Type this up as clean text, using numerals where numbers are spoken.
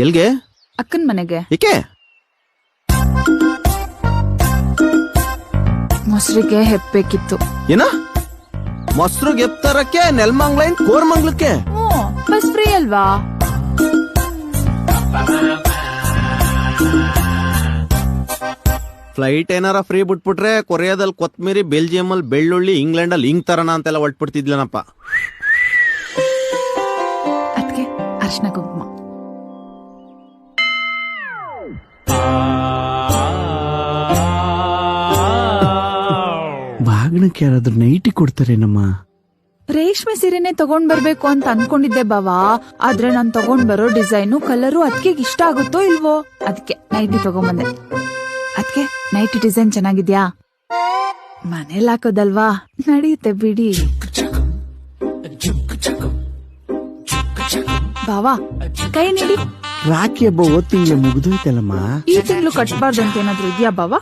ಎಲ್ಗೆ? ಅಕ್ಕನ್ ಮನೆಗೆ. ಏಕೆ? ಮೊಸರಿಗೆ ಹೆಪ್ಬೇಕಿತ್ತು. ಏನ? ಮೊಸರು ಗೆಪ್ತರಕ್ಕೆ ನೆಲ್ಮಂಗ್ಲೈನ್ ಕೋರ್ಮಂಗ್ಲಕ್ಕೆ? ಬಸ್ ಫ್ರೀ ಅಲ್ವಾ? ಫ್ಲೈಟ್ ಏನಾರ ಫ್ರೀ ಬಿಟ್ಬಿಟ್ರೆ ಕೊರಿಯಾದಲ್ಲಿ ಕೊತ್ಮೀರಿ, ಬೆಲ್ಜಿಯಂ ಅಲ್ಲಿ ಬೆಳ್ಳುಳ್ಳಿ, ಇಂಗ್ಲೆಂಡ್ ಅಲ್ಲಿ ಹಿಂಗ್ ತರನ ಅಂತೆಲ್ಲ ಹೊಟ್ಬಿಡ್ತಿದ್ಲನಪ್ಪ. ಅದಕ್ಕೆ ಅರ್ಶನ ಕುಂಕುಮ. ಬಾಗ್ನಕ್ಕೆ ಯಾರಾದ್ರೂ ನೈಟಿ ಕೊಡ್ತಾರೇನಮ್ಮ? ರೇಷ್ಮೆ ಸೀರೆನೆ ತಗೊಂಡ್ ಬರ್ಬೇಕು ಅಂತ ಅನ್ಕೊಂಡಿದ್ದೆ ಬಾವಾ. ಆದ್ರೆ ನಾನ್ ತಗೊಂಡ್ ಬರೋ ಡಿಸೈನು ಕಲರು ಅದಕ್ಕೆ ಇಷ್ಟ ಆಗುತ್ತೋ ಇಲ್ವೋ, ಅದಕ್ಕೆ ನೈಟಿ ತಗೊಂಬಂದೆ. ಅದಕ್ಕೆ ನೈಟಿ ಡಿಸೈನ್ ಚೆನ್ನಾಗಿದ್ಯಾ? ಮನೇಲಿ ಹಾಕೋದಲ್ವಾ, ನಡೆಯುತ್ತೆ ಬಿಡಿ. ಬಾವಾ ಕೈ ನೀಡಿ. ರಾಖಿ ಹಬ್ಬ ಹೋದ್ ತಿಂಗ್ಳು ಮುಗ್ದೋಯ್ತಲ್ಲಮ್ಮ. ಈ ತಿಂಗಳು ಕಟ್ಬಾರ್ದಂತ ಏನಾದ್ರು ಇದ್ಯಾ ಬಾವಾ?